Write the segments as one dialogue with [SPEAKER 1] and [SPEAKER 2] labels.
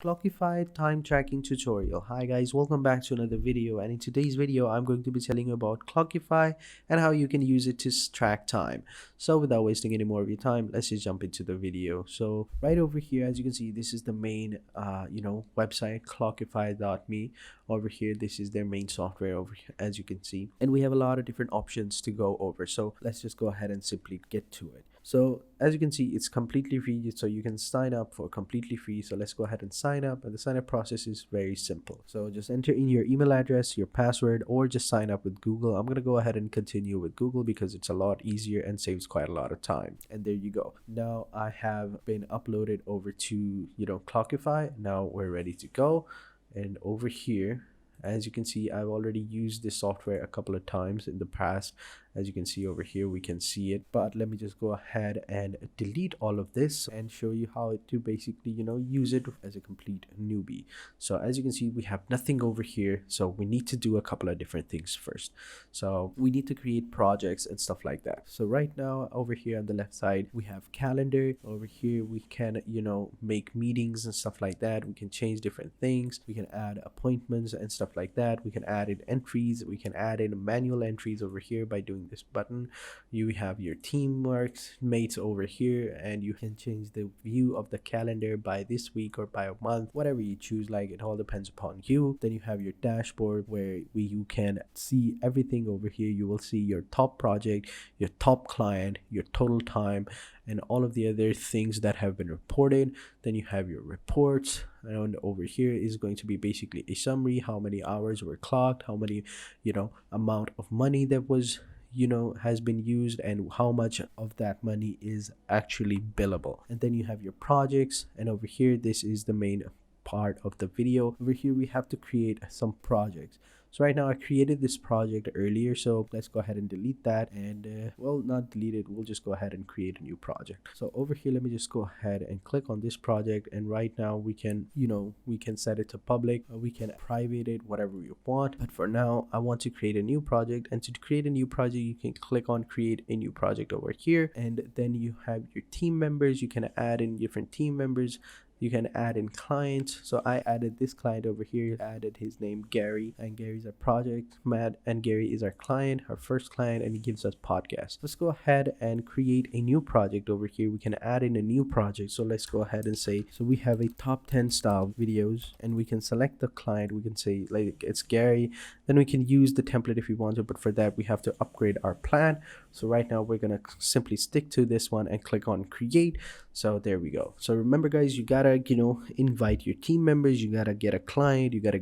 [SPEAKER 1] Clockify time tracking tutorial. Hi guys, welcome back to another video, and in today's video I'm going to be telling you about Clockify and how you can use it to track time. So without wasting any more of your time, let's just jump into the video. So right over here, as you can see, this is the main website, clockify.me. Over here, this is their main software over here, as you can see, and we have a lot of different options to go over. So let's just go ahead and simply get to it. So as you can see, it's completely free, so you can sign up for completely free. So let's go ahead and sign up, and the sign up process is very simple. So just enter in your email address, your password, or just sign up with Google. I'm going to go ahead and continue with Google because it's a lot easier and saves quite a lot of time. And there you go. Now I have been uploaded over to Clockify. Now we're ready to go. And over here, as you can see, I've already used this software a couple of times in the past. As you can see over here, we can see it, but let me just go ahead and delete all of this and show you how to basically use it as a complete newbie. So as you can see, we have nothing over here, so we need to do a couple of different things first. So we need to create projects and stuff like that. So right now over here on the left side, we have calendar. Over here we can make meetings and stuff like that. We can change different things. We can add appointments and stuff like that. We can add in entries. We can add in manual entries over here by doing this button. You have your teamwork mates over here, and you can change the view of the calendar by this week or by a month, whatever you choose. Like, it all depends upon you. Then you have your dashboard where you can see everything over here. You will see your top project, your top client, your total time, and all of the other things that have been reported. Then you have your reports, and over here is going to be basically a summary: how many hours were clocked, how many amount of money that was has been used, and how much of that money is actually billable. And then you have your projects, and over here, this is the main part of the video. Over here we have to create some projects. So right now I created this project earlier, so let's go ahead and delete that, and well, not delete it, we'll just go ahead and create a new project. So over here, let me just go ahead and click on this project, and right now we can we can set it to public, or we can private it, whatever you want. But for now, I want to create a new project, and to create a new project, you can click on create a new project over here, and then you have your team members. You can add in different team members. You can add in clients. So I added this client over here, added his name Gary, and Gary's our project, Matt, and Gary is our client, our first client, and he gives us podcasts. Let's go ahead and create a new project over here. We can add in a new project. So let's go ahead and say, so we have a top 10 style videos, and we can select the client. We can say like it's Gary. Then we can use the template if we want to, but for that we have to upgrade our plan. So right now we're gonna simply stick to this one and click on create. So there we go. So remember guys, you gotta invite your team members, you gotta get a client, you gotta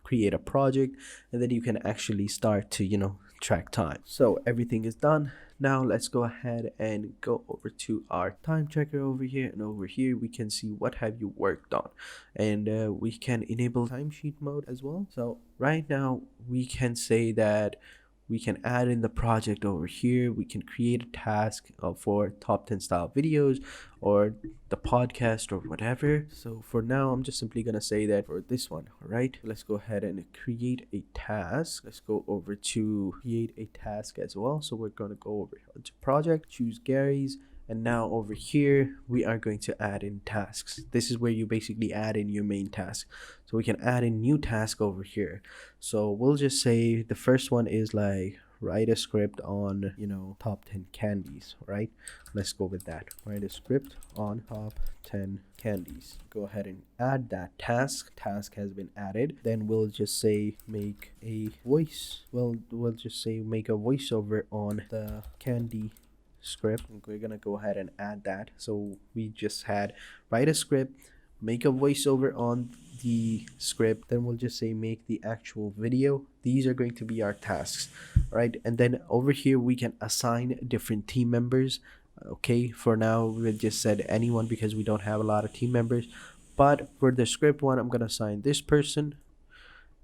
[SPEAKER 1] create a project, and then you can actually start to track time. So everything is done. Now let's go ahead and go over to our time tracker over here, and over here we can see what have you worked on, and we can enable timesheet mode as well. So right now we can say that we can add in the project over here. We can create a task for top 10 style videos or the podcast or whatever. So for now, I'm just simply gonna say that for this one. All right, let's go ahead and create a task. Let's go over to create a task as well. So we're gonna go over to project, choose Gary's, and now over here we are going to add in tasks. This is where you basically add in your main task. So we can add in new task over here. So we'll just say the first one is like write a script on top 10 candies. Right, let's go with that. Write a script on top 10 candies. Go ahead and add that task. Task has been added. Then we'll just say make a voice. We'll just say make a voiceover on the candy script. We're gonna go ahead and add that. So we just had write a script, make a voiceover on the script, then we'll just say make the actual video. These are going to be our tasks, right? And then over here we can assign different team members. Okay, for now we just said anyone because we don't have a lot of team members, but for the script one, I'm gonna assign this person.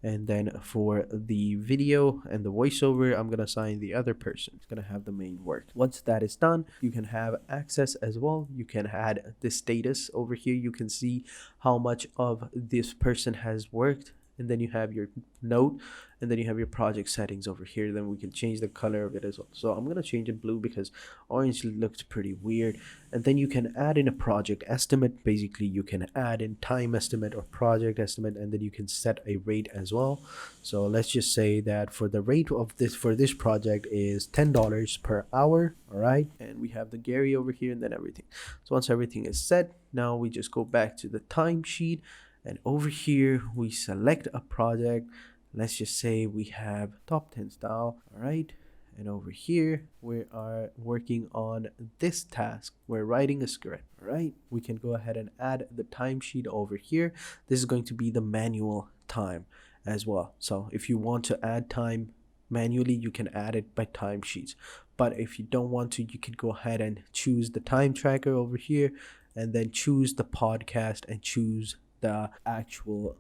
[SPEAKER 1] And then for the video and the voiceover, I'm gonna assign the other person. It's gonna have the main work. Once that is done, you can have access as well. You can add the status over here. You can see how much of this person has worked and then you have your note, and then you have your project settings over here. Then we can change the color of it as well. So I'm gonna change it blue because orange looks pretty weird. And then you can add in a project estimate. Basically you can add in time estimate or project estimate, and then you can set a rate as well. So let's just say that for the rate of this for this project is $10 per hour. All right, and we have the Gary over here and then everything. So once everything is set, now we just go back to the timesheet, and over here we select a project. Let's just say we have top 10 style. All right, and over here we are working on this task. We're writing a script. All right, we can go ahead and add the timesheet over here. This is going to be the manual time as well. So if you want to add time manually, you can add it by timesheets. But if you don't want to, you can go ahead and choose the time tracker over here, and then choose the podcast and choose the actual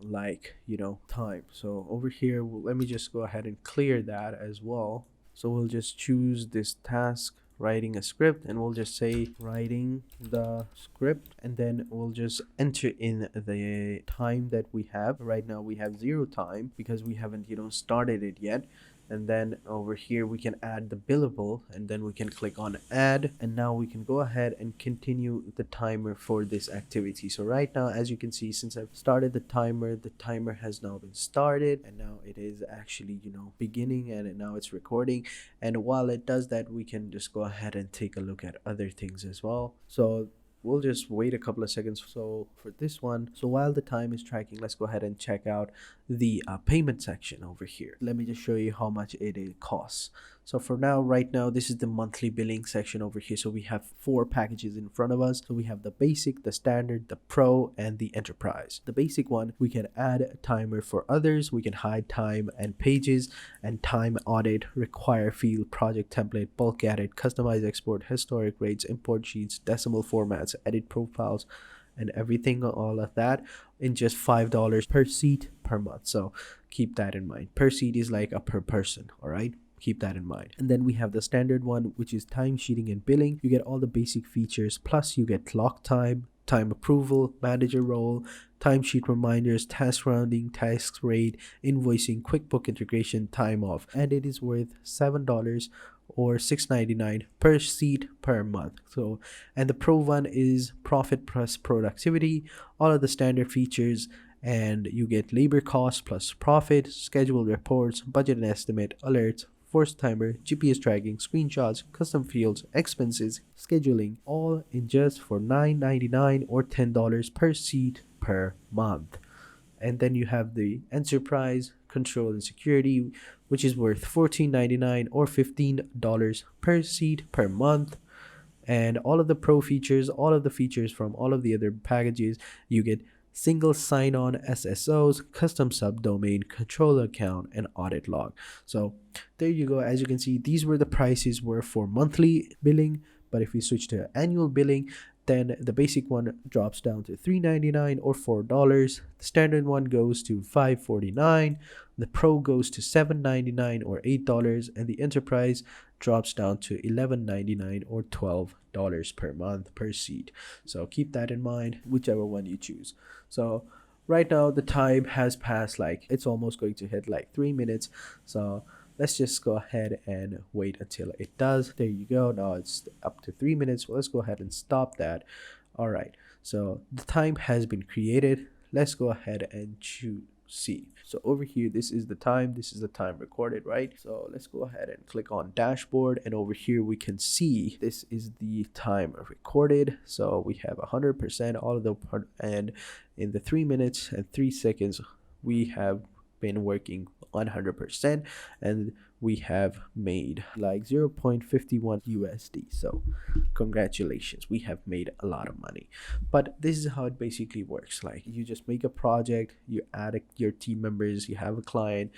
[SPEAKER 1] time. So over here, let me just go ahead and clear that as well. So we'll just choose this task, writing a script, and we'll just say writing the script, and then we'll just enter in the time that we have. Right now we have 0 time because we haven't started it yet. And then over here we can add the billable, and then we can click on add, and now we can go ahead and continue the timer for this activity. So right now, as you can see, since I've started the timer has now been started, and now it is actually beginning, and now it's recording. And while it does that, we can just go ahead and take a look at other things as well. So we'll just wait a couple of seconds. So for this one, so while the time is tracking, let's go ahead and check out the payment section over here. Let me just show you how much it costs. So for now, right now, this is the monthly billing section over here. So we have 4 packages in front of us. So we have the basic, the standard, the pro, and the enterprise. The basic one, we can add a timer for others. We can hide time and pages, and time audit, require field, project template, bulk edit, customize export, historic rates, import sheets, decimal formats, edit profiles, and everything, all of that in just $5 per seat per month. So keep that in mind. Per seat is like a per person. All right, keep that in mind. And then we have the standard one, which is time sheeting and billing. You get all the basic features, plus you get clock time, time approval, manager role, timesheet reminders, task rounding, task rate, invoicing, QuickBook integration, time off, and it is worth $7 or $6.99 per seat per month. So, and the pro one is profit plus productivity, all of the standard features, and you get labor costs plus profit, scheduled reports, budget and estimate, alerts, force timer, GPS tracking, screenshots, custom fields, expenses, scheduling, all in just for $9.99 or $10 per seat per month. And then you have the enterprise, control and security, which is worth $14.99 or $15 per seat per month. And all of the pro features, all of the features from all of the other packages, you get single sign-on SSOs, custom subdomain, control account, and audit log. So there you go. As you can see, these were the prices were for monthly billing, but if we switch to annual billing, then the basic one drops down to $3.99 or $4. The standard one goes to $5.49. The pro goes to $7.99 or $8, and the enterprise drops down to $11.99 or $12 per month per seat. So keep that in mind, whichever one you choose. So right now the time has passed, like it's almost going to hit like 3 minutes. So let's just go ahead and wait until it does. There you go. Now it's up to 3 minutes. Well, let's go ahead and stop that. All right, so the time has been created. Let's go ahead and see. So over here, this is the time recorded, right? So let's go ahead and click on dashboard, and over here we can see this is the time recorded. So we have 100%, all of the part, and in the 3 minutes and 3 seconds we have been working 100%, and we have made like 0.51 USD. So congratulations, we have made a lot of money. But this is how it basically works. Like, you just make a project, you add your team members, you have a client,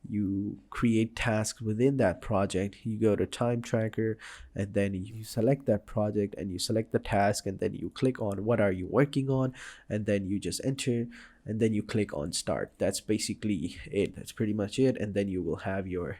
[SPEAKER 1] you create tasks within that project, you go to time tracker, and then you select that project and you select the task, and then you click on what are you working on, and then you just enter and then you click on start. That's basically it. That's pretty much it. And then you will have your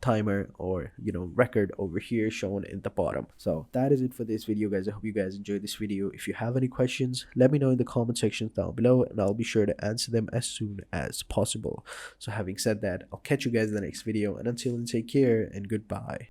[SPEAKER 1] timer or record over here shown in the bottom. So that is it for this video, guys. I hope you guys enjoyed this video. If you have any questions, let me know in the comment section down below, and I'll be sure to answer them as soon as possible. So having said that, I'll catch you guys in the next video, and until then, take care and goodbye.